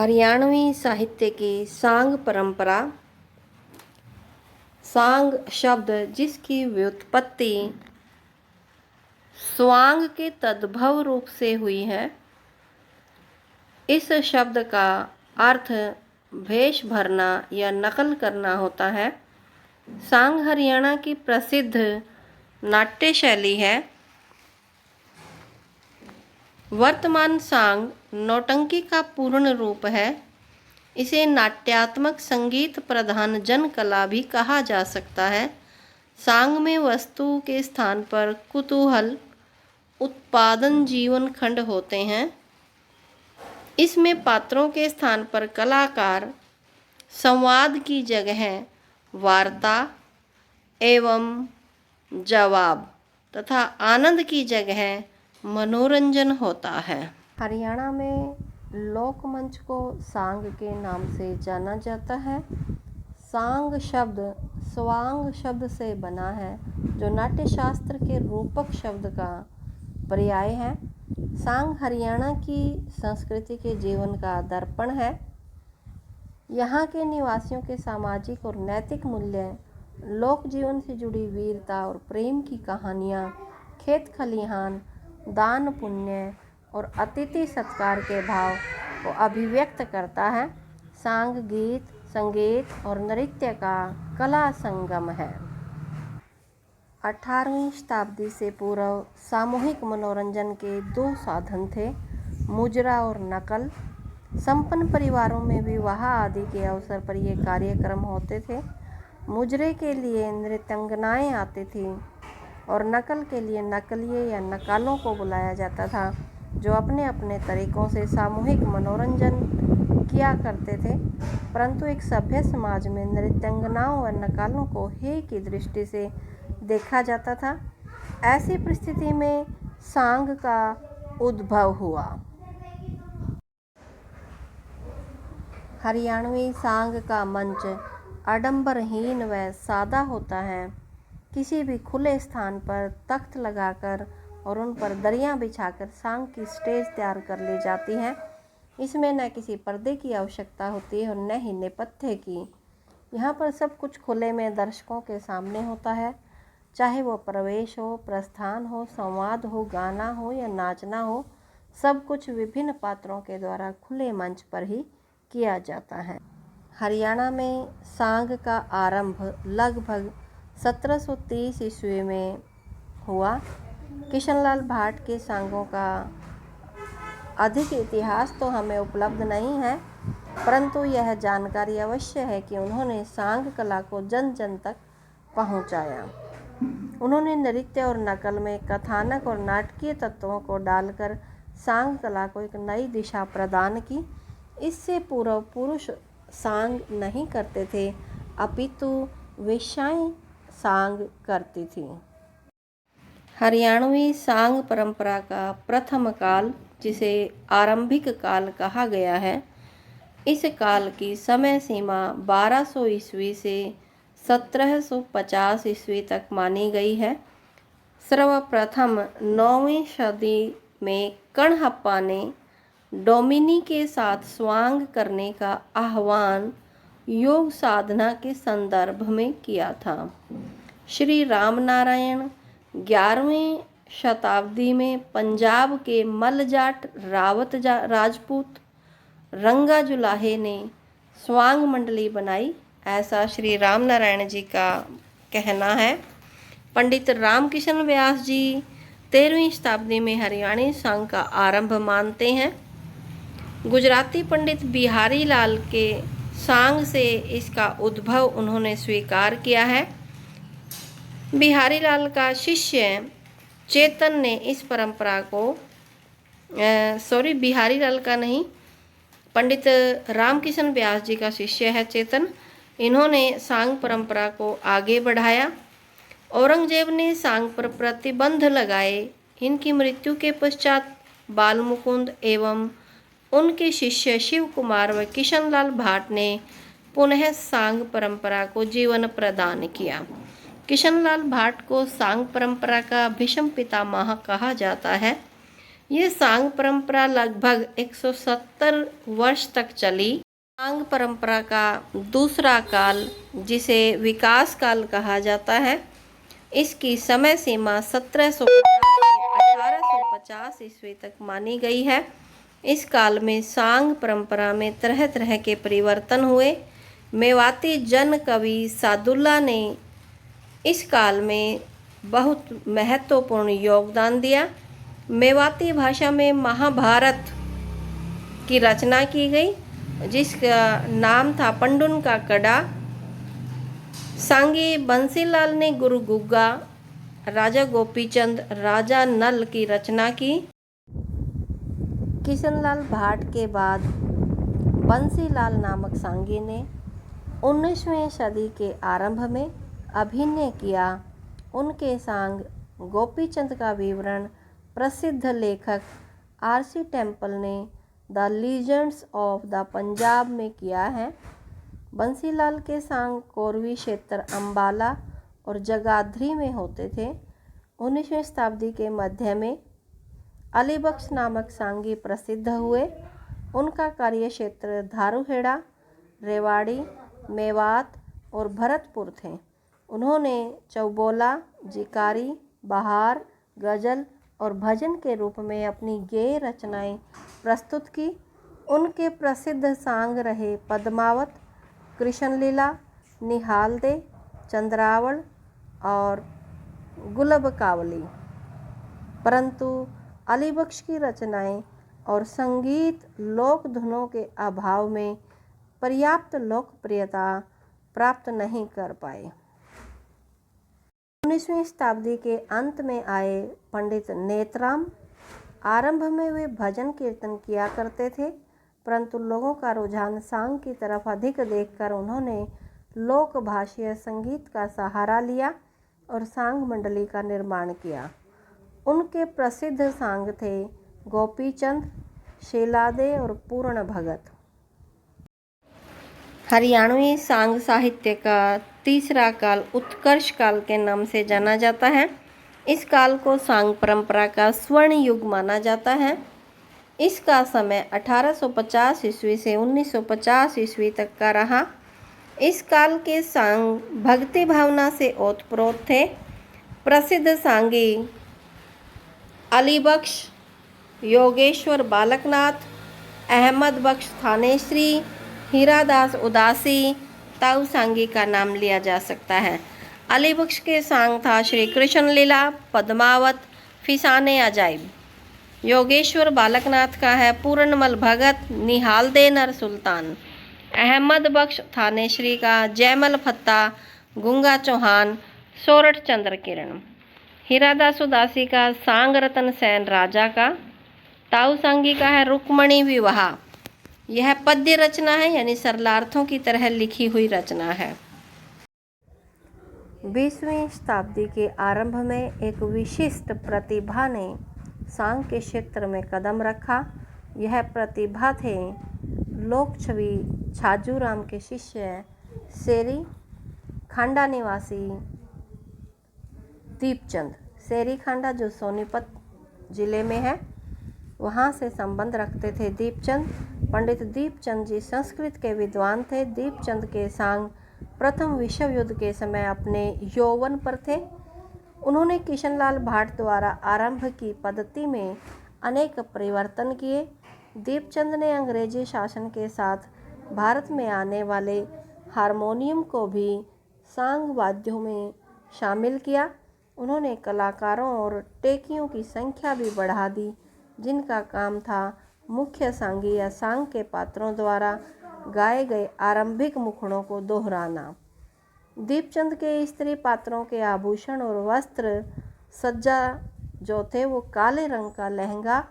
हरियाणवी साहित्य की सांग परंपरा। सांग शब्द जिसकी व्युत्पत्ति स्वांग के तद्भव रूप से हुई है। इस शब्द का अर्थ भेष भरना या नकल करना होता है। सांग हरियाणा की प्रसिद्ध नाट्य शैली है। वर्तमान सांग नौटंकी का पूर्ण रूप है। इसे नाट्यात्मक संगीत प्रधान जन कला भी कहा जा सकता है। सांग में वस्तु के स्थान पर कुतूहल उत्पादन जीवन खंड होते हैं। इसमें पात्रों के स्थान पर कलाकार, संवाद की जगह वार्ता एवं जवाब तथा आनंद की जगह मनोरंजन होता है। हरियाणा में लोकमंच को सांग के नाम से जाना जाता है। सांग शब्द स्वांग शब्द से बना है, जो नाट्यशास्त्र के रूपक शब्द का पर्याय है। सांग हरियाणा की संस्कृति के जीवन का दर्पण है। यहाँ के निवासियों के सामाजिक और नैतिक मूल्य, लोक जीवन से जुड़ी वीरता और प्रेम की कहानियाँ, खेत खलिहान, दान पुण्य और अतिथि सत्कार के भाव को अभिव्यक्त करता है। सांग गीत, संगीत और नृत्य का कला संगम है। 18वीं शताब्दी से पूर्व सामूहिक मनोरंजन के दो साधन थे, मुजरा और नकल। संपन्न परिवारों में विवाह आदि के अवसर पर ये कार्यक्रम होते थे। मुजरे के लिए नृत्यांगनाएं आती थीं और नकल के लिए नकलिए या नकालों को बुलाया जाता था, जो अपने अपने तरीकों से सामूहिक मनोरंजन किया करते थे। परंतु एक सभ्य समाज में नृत्यांगनाओं व नकालों को हेय की दृष्टि से देखा जाता था। ऐसी परिस्थिति में सांग का उद्भव हुआ। हरियाणवी सांग का मंच आडंबरहीन व सादा होता है। किसी भी खुले स्थान पर तख्त लगाकर और उन पर दरियां बिछाकर सांग की स्टेज तैयार कर ली जाती है। इसमें न किसी पर्दे की आवश्यकता होती है और न ही नेपथ्य की। यहाँ पर सब कुछ खुले में दर्शकों के सामने होता है, चाहे वो प्रवेश हो, प्रस्थान हो, संवाद हो, गाना हो या नाचना हो। सब कुछ विभिन्न पात्रों के द्वारा खुले मंच पर ही किया जाता है। हरियाणा में सांग का आरंभ लगभग 1730 ईस्वी में हुआ। किशनलाल भाट के सांगों का अधिक इतिहास तो हमें उपलब्ध नहीं है, परंतु यह जानकारी अवश्य है कि उन्होंने सांग कला को जन जन तक पहुंचाया। उन्होंने नृत्य और नकल में कथानक और नाटकीय तत्वों को डालकर सांग कला को एक नई दिशा प्रदान की। इससे पूर्व पुरुष सांग नहीं करते थे, अपितु वेश्याएं सांग करती थीं। हरियाणवी सांग परंपरा का प्रथम काल, जिसे आरंभिक काल कहा गया है, इस काल की समय सीमा 1200 ईस्वी से 1750 ईस्वी तक मानी गई है। सर्वप्रथम 9वीं सदी में कणहप्पा ने डोमिनी के साथ स्वांग करने का आह्वान योग साधना के संदर्भ में किया था। श्री रामनारायण 11वीं शताब्दी में पंजाब के मलजाट रावत राजपूत रंगा जुलाहे ने स्वांग मंडली बनाई, ऐसा श्री रामनारायण जी का कहना है। पंडित रामकिशन व्यास जी 13वीं शताब्दी में हरियाणवी सांग का आरंभ मानते हैं। गुजराती पंडित बिहारी लाल के सांग से इसका उद्भव उन्होंने स्वीकार किया है। बिहारी लाल का शिष्य चेतन ने इस परंपरा को बिहारी लाल का नहीं, पंडित रामकिशन व्यास जी का शिष्य है चेतन। इन्होंने सांग परंपरा को आगे बढ़ाया। औरंगजेब ने सांग पर प्रतिबंध लगाए। इनकी मृत्यु के पश्चात बालमुकुंद एवं उनके शिष्य शिव कुमार व किशनलाल भाट ने पुनः सांग परंपरा को जीवन प्रदान किया। किशनलाल भाट को सांग परंपरा का भीष्म पितामह कहा जाता है। ये सांग परंपरा लगभग 170 वर्ष तक चली। सांग परंपरा का दूसरा काल, जिसे विकास काल कहा जाता है, इसकी समय सीमा 1750 से 1850 ईस्वी तक मानी गई है। इस काल में सांग परंपरा में तरह तरह के परिवर्तन हुए। मेवाती जन कवि सादुल्ला ने इस काल में बहुत महत्वपूर्ण योगदान दिया। मेवाती भाषा में महाभारत की रचना की गई, जिसका नाम था पंडुन का कड़ा। सांगी बंसीलाल ने गुरु गुग्गा, राजा गोपीचंद, राजा नल की रचना की। किशनलाल भाट के बाद बंसीलाल नामक सांगी ने 19वीं सदी के आरंभ में अभिनय किया। उनके सांग गोपीचंद का विवरण प्रसिद्ध लेखक आर.सी. टेम्पल ने the legends of the Punjab में किया है। बंसीलाल के सांग कोरवी क्षेत्र अंबाला और जगाधरी में होते थे। 19वीं शताब्दी के मध्य में अलीबख्श नामक सांगी प्रसिद्ध हुए। उनका कार्य क्षेत्र धारूहेड़ा, रेवाड़ी, मेवात और भरतपुर थे। उन्होंने चौबोला, जिकारी, बहार, गज़ल और भजन के रूप में अपनी गेय रचनाएं प्रस्तुत की। उनके प्रसिद्ध सांग रहे पद्मावत, कृष्णलीला, निहाल दे, चंद्रावल और गुलब कावली। परंतु अलीबख्श की रचनाएं और संगीत लोक धुनों के अभाव में पर्याप्त लोकप्रियता प्राप्त नहीं कर पाए। 19वीं शताब्दी के अंत में आए पंडित नेतराम। आरंभ में वे भजन कीर्तन किया करते थे, परंतु लोगों का रुझान सांग की तरफ अधिक देखकर उन्होंने लोक भाषीय संगीत का सहारा लिया और सांग मंडली का निर्माण किया। उनके प्रसिद्ध सांग थे गोपीचंद, शीलादे और पूर्ण भगत। हरियाणवी सांग साहित्य का तीसरा काल उत्कर्ष काल के नाम से जाना जाता है। इस काल को सांग परंपरा का स्वर्ण युग माना जाता है। इसका समय 1850 ईस्वी से 1950 ईस्वी तक का रहा। इस काल के सांग भक्ति भावना से ओतप्रोत थे। प्रसिद्ध सांगी अलीबख्श, योगेश्वर बालकनाथ, अहमद बख्श थानेश्री, हीरादास उदासी, ताऊ सांगी का नाम लिया जा सकता है। अलीबख्श के सांग था श्री कृष्ण लीला, पद्मावत, फिसाने अजाइब। योगेश्वर बालकनाथ का है पूर्णमल भगत, निहाल दे नर सुल्तान। अहमद बख्श थानेश्री का जयमल फत्ता, गुंगा चौहान, सोरठ चंद्र किरण। हीरादास उदासी का सांग रतन सेन राजा का। ताऊ सांगी का है रुक्मणी विवाह। यह पद्य रचना है, यानी सरलार्थों की तरह लिखी हुई रचना है। 20वीं शताब्दी के आरंभ में एक विशिष्ट प्रतिभा ने सांग के क्षेत्र में कदम रखा। यह प्रतिभा थे लोक छवि छाजूराम के शिष्य सेरी खांडा निवासी दीपचंद। सेरी खांडा जो सोनीपत जिले में है, वहाँ से संबंध रखते थे दीपचंद। पंडित दीपचंद जी संस्कृत के विद्वान थे। दीपचंद के सांग प्रथम विश्व युद्ध के समय अपने यौवन पर थे। उन्होंने किशनलाल भाट द्वारा आरंभ की पद्धति में अनेक परिवर्तन किए। दीपचंद ने अंग्रेजी शासन के साथ भारत में आने वाले हारमोनियम को भी सांग वाद्यों में शामिल किया। उन्होंने कलाकारों और टेकियों की संख्या भी बढ़ा दी, जिनका काम था मुख्य सांगी या सांग के पात्रों द्वारा गाए गए आरंभिक मुखड़ों को दोहराना। दीपचंद के स्त्री पात्रों के आभूषण और वस्त्र सज्जा जो थे वो काले रंग का लहंगा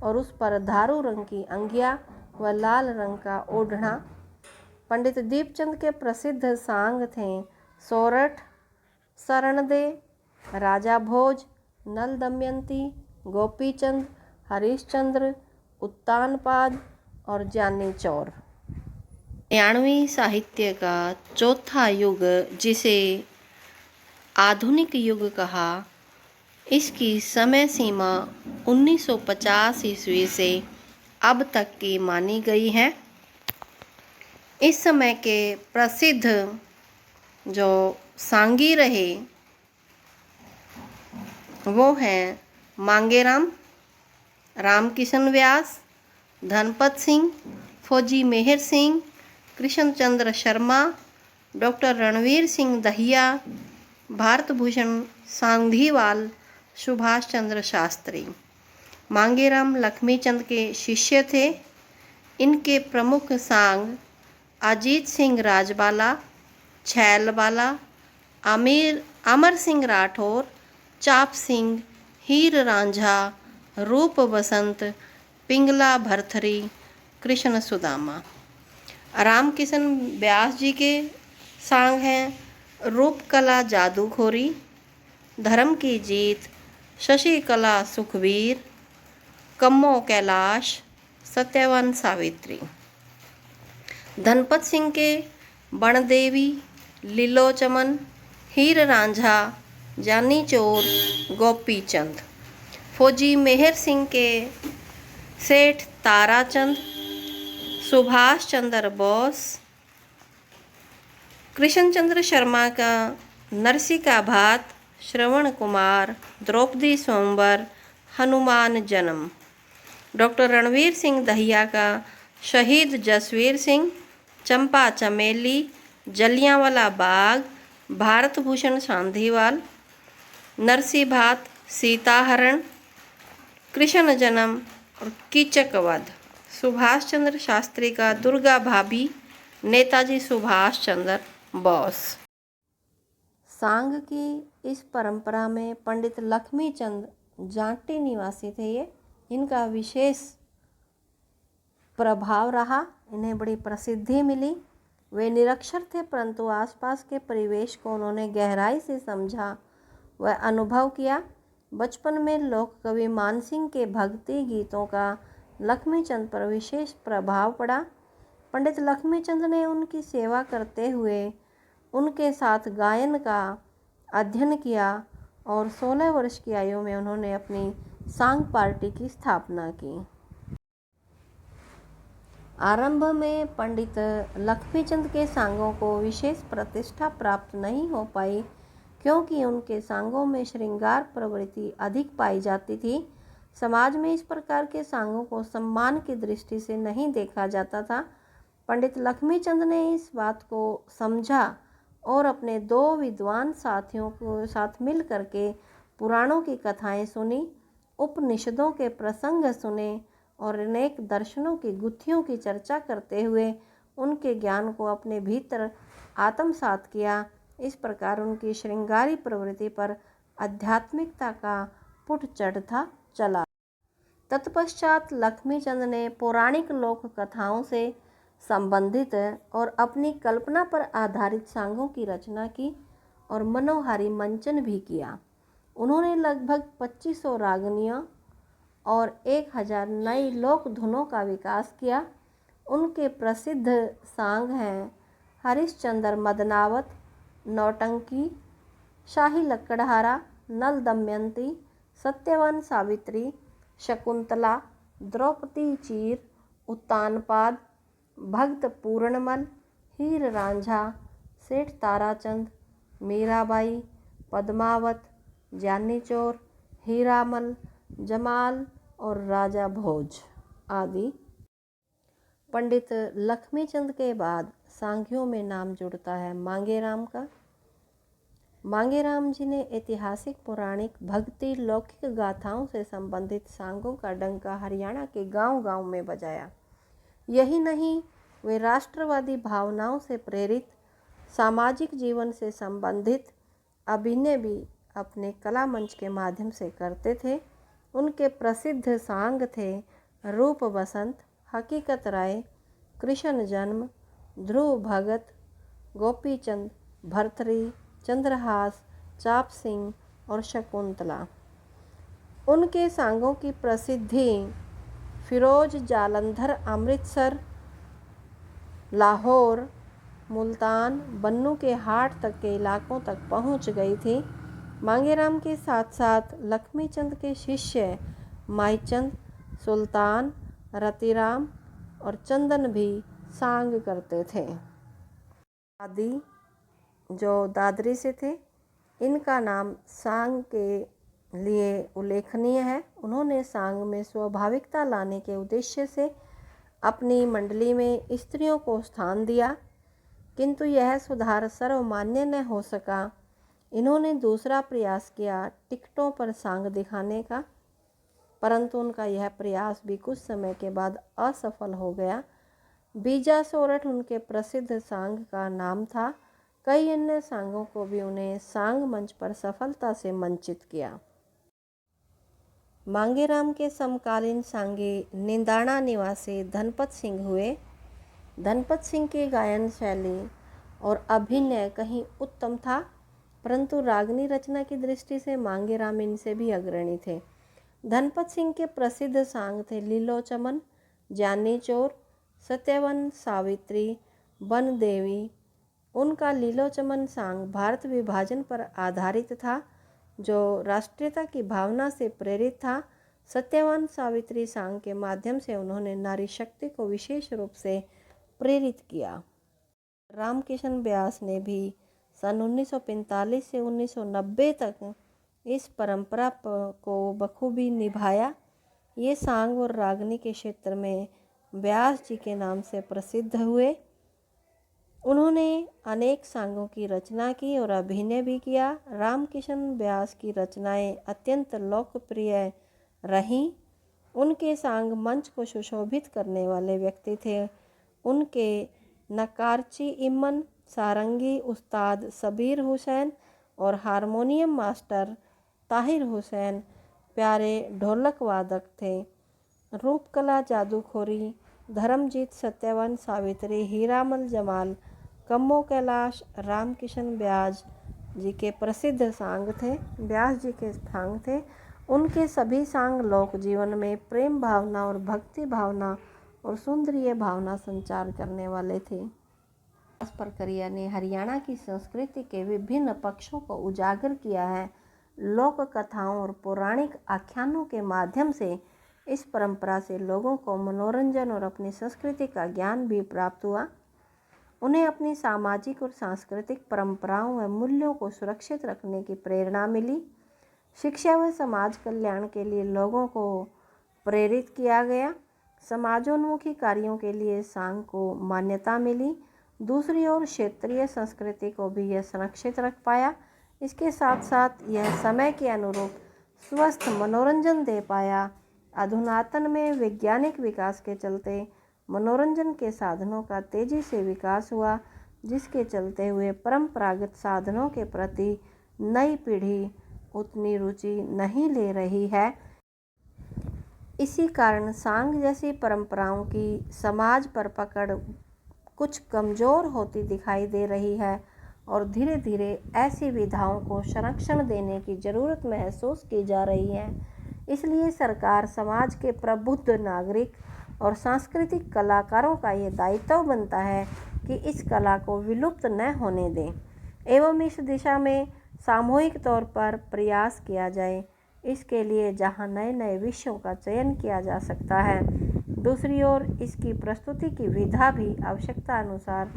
और उस पर धारू रंग की अंगिया व लाल रंग का ओढ़ना। पंडित दीपचंद के प्रसिद्ध सांग थे सोरठ, शरणदे, राजा भोज, नल दमयंती, गोपीचंद, हरिश्चंद्र, उत्तानपाद और जानी चौर। हरियाणवी साहित्य का चौथा युग, जिसे आधुनिक युग कहा, इसकी समय सीमा 1950 ईस्वी से अब तक की मानी गई है। इस समय के प्रसिद्ध जो सांगी रहे वो हैं मांगेराम, रामकिशन व्यास, धनपत सिंह, फौजी मेहर सिंह, कृष्णचंद्र शर्मा, डॉक्टर रणवीर सिंह दहिया, भारत भूषण सांधीवाल, सुभाष चंद्र शास्त्री। मांगेराम लक्ष्मीचंद के शिष्य थे। इनके प्रमुख सांग अजीत सिंह राजबाला, छैलबाला, अमर सिंह राठौर, चाप सिंह, हीर रांझा, रूप बसंत, पिंगला भरथरी, कृष्ण सुदामा। रामकिशन व्यास जी के सांग हैं रूप कला जादूखोरी, धर्म की जीत, शशि कला सुखवीर, कम्मो कैलाश, सत्यवान सावित्री। धनपत सिंह के बनदेवी, लीलो चमन, हीर रांझा, जानी चोर, गोपी चंद। फौजी मेहर सिंह के सेठ ताराचंद, सुभाष चंद्र बोस। कृष्णचंद्र शर्मा का नरसी का भात, श्रवण कुमार, द्रौपदी स्वयंवर, हनुमान जन्म। डॉक्टर रणवीर सिंह दहिया का शहीद जसवीर सिंह, चंपा चमेली, जलियांवाला बाग, भारत भूषण सांधीवाल। नरसी भात, सीताहरण, कृष्ण जन्म और कीचक वध। सुभाष चंद्र शास्त्री का दुर्गा भाभी, नेताजी सुभाष चंद्र बोस। सांग की इस परंपरा में पंडित लक्ष्मीचंद जांटी निवासी थे। ये इनका विशेष प्रभाव रहा, इन्हें बड़ी प्रसिद्धि मिली। वे निरक्षर थे परंतु आसपास के परिवेश को उन्होंने गहराई से समझा व अनुभव किया। बचपन में लोक कवि मानसिंह के भक्ति गीतों का लक्ष्मीचंद पर विशेष प्रभाव पड़ा। पंडित लक्ष्मीचंद ने उनकी सेवा करते हुए उनके साथ गायन का अध्ययन किया और 16 वर्ष की आयु में उन्होंने अपनी सांग पार्टी की स्थापना की। आरंभ में पंडित लक्ष्मीचंद के सांगों को विशेष प्रतिष्ठा प्राप्त नहीं हो पाई क्योंकि उनके सांगों में श्रृंगार प्रवृत्ति अधिक पाई जाती थी। समाज में इस प्रकार के सांगों को सम्मान की दृष्टि से नहीं देखा जाता था। पंडित लक्ष्मीचंद ने इस बात को समझा और अपने 2 विद्वान साथियों के साथ मिल करके पुराणों की कथाएं सुनी, उपनिषदों के प्रसंग सुने और अनेक दर्शनों की गुत्थियों की चर्चा करते हुए उनके ज्ञान को अपने भीतर आत्मसात किया। इस प्रकार उनकी श्रृंगारी प्रवृत्ति पर आध्यात्मिकता का पुट चढ़ता चला। तत्पश्चात लक्ष्मीचंद ने पौराणिक लोक कथाओं से संबंधित और अपनी कल्पना पर आधारित सांगों की रचना की और मनोहारी मंचन भी किया। उन्होंने लगभग 2500 रागनियों और 1000 नई लोक धुनों का विकास किया। उनके प्रसिद्ध सांग हैं हरिश्चंद्र मदनावत, नौटंकी, शाही लक्कड़हारा, नल दमयंती, सत्यवान सावित्री, शकुंतला, द्रौपदी चीर, उत्तानपाद, भक्त पूर्णमल, हीर रांझा, सेठ ताराचंद, मीराबाई, पद्मावत, जानी चोर, हीरामल, जमाल और राजा भोज आदि। पंडित लक्ष्मीचंद के बाद सांगियों में नाम जुड़ता है मांगेराम का। मांगेराम जी ने ऐतिहासिक, पौराणिक, भक्ति, लौकिक गाथाओं से संबंधित सांगों का डंका हरियाणा के गांव-गांव में बजाया। यही नहीं, वे राष्ट्रवादी भावनाओं से प्रेरित, सामाजिक जीवन से संबंधित अभिनय भी अपने कला मंच के माध्यम से करते थे। उनके प्रसिद्ध सांग थे रूप बसंत, हकीकत राय, कृष्ण जन्म, ध्रुव भगत, गोपीचंद, भरथरी, चंद्रहास, चाप सिंह और शकुंतला। उनके सांगों की प्रसिद्धि फिरोज जालंधर, अमृतसर, लाहौर, मुल्तान, बन्नू के हाट तक के इलाकों तक पहुंच गई थी। मांगेराम के साथ साथ लक्ष्मीचंद के शिष्य माईचंद, सुल्तान, रतिराम और चंदन भी सांग करते थे। दादी जो दादरी से थे, इनका नाम सांग के लिए उल्लेखनीय है। उन्होंने सांग में स्वाभाविकता लाने के उद्देश्य से अपनी मंडली में स्त्रियों को स्थान दिया, किंतु यह सुधार सर्वमान्य न हो सका। इन्होंने दूसरा प्रयास किया टिकटों पर सांग दिखाने का, परंतु उनका यह प्रयास भी कुछ समय के बाद असफल हो गया। बीजा सोरठ उनके प्रसिद्ध सांग का नाम था। कई अन्य सांगों को भी उन्हें सांग मंच पर सफलता से मंचित किया। मांगेराम के समकालीन सांगी निंदाणा निवासी धनपत सिंह हुए। धनपत सिंह की गायन शैली और अभिनय कहीं उत्तम था, परंतु रागनी रचना की दृष्टि से मांगेराम इनसे भी अग्रणी थे। धनपत सिंह के प्रसिद्ध सांग थे लीलो चमन, जानी चोर, सत्यवन सावित्री, बन देवी। उनका लीलो चमन सांग भारत विभाजन पर आधारित था, जो राष्ट्रीयता की भावना से प्रेरित था। सत्यवान सावित्री सांग के माध्यम से उन्होंने नारी शक्ति को विशेष रूप से प्रेरित किया। रामकिशन व्यास ने भी सन 1945 से 1990 तक इस परंपरा को बखूबी निभाया। ये सांग और रागनी के क्षेत्र में व्यास जी के नाम से प्रसिद्ध हुए। उन्होंने अनेक सांगों की रचना की और अभिनय भी किया। रामकिशन व्यास की रचनाएं अत्यंत लोकप्रिय रहीं। उनके सांग मंच को सुशोभित करने वाले व्यक्ति थे। उनके नकारची इमन, सारंगी उस्ताद सबीर हुसैन और हारमोनियम मास्टर ताहिर हुसैन प्यारे ढोलक वादक थे। रूपकला जादूखोरी, धर्मजीत, सत्यवान सावित्री, हीरामल जमाल, कम्मो कैलाश रामकिशन व्यास जी के प्रसिद्ध सांग थे। व्यास जी के सांग थे। उनके सभी सांग लोक जीवन में प्रेम भावना और भक्ति भावना और सुंदरीय भावना संचार करने वाले थे। परकरिया ने हरियाणा की संस्कृति के विभिन्न पक्षों को उजागर किया है। लोक कथाओं और पौराणिक आख्यानों के माध्यम से इस परंपरा से लोगों को मनोरंजन और अपनी संस्कृति का ज्ञान भी प्राप्त हुआ। उन्हें अपनी सामाजिक और सांस्कृतिक परंपराओं व मूल्यों को सुरक्षित रखने की प्रेरणा मिली। शिक्षा व समाज कल्याण के लिए लोगों को प्रेरित किया गया। समाजोन्मुखी कार्यों के लिए सांग को मान्यता मिली। दूसरी ओर क्षेत्रीय संस्कृति को भी यह संरक्षित रख पाया। इसके साथ साथ यह समय के अनुरूप स्वस्थ मनोरंजन दे पाया। अधुनातन में वैज्ञानिक विकास के चलते मनोरंजन के साधनों का तेजी से विकास हुआ, जिसके चलते हुए परंपरागत साधनों के प्रति नई पीढ़ी उतनी रुचि नहीं ले रही है। इसी कारण सांग जैसी परंपराओं की समाज पर पकड़ कुछ कमज़ोर होती दिखाई दे रही है और धीरे धीरे ऐसी विधाओं को संरक्षण देने की ज़रूरत महसूस की जा रही है। इसलिए सरकार, समाज के प्रबुद्ध नागरिक और सांस्कृतिक कलाकारों का ये दायित्व बनता है कि इस कला को विलुप्त न होने दें एवं इस दिशा में सामूहिक तौर पर प्रयास किया जाए। इसके लिए जहां नए नए विषयों का चयन किया जा सकता है, दूसरी ओर इसकी प्रस्तुति की विधा भी आवश्यकता अनुसार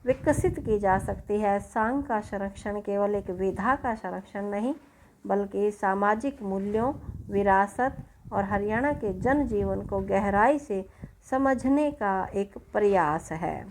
विकसित की जा सकती है। सांग का संरक्षण केवल एक विधा का संरक्षण नहीं, बल्कि सामाजिक मूल्यों, विरासत और हरियाणा के जनजीवन को गहराई से समझने का एक प्रयास है।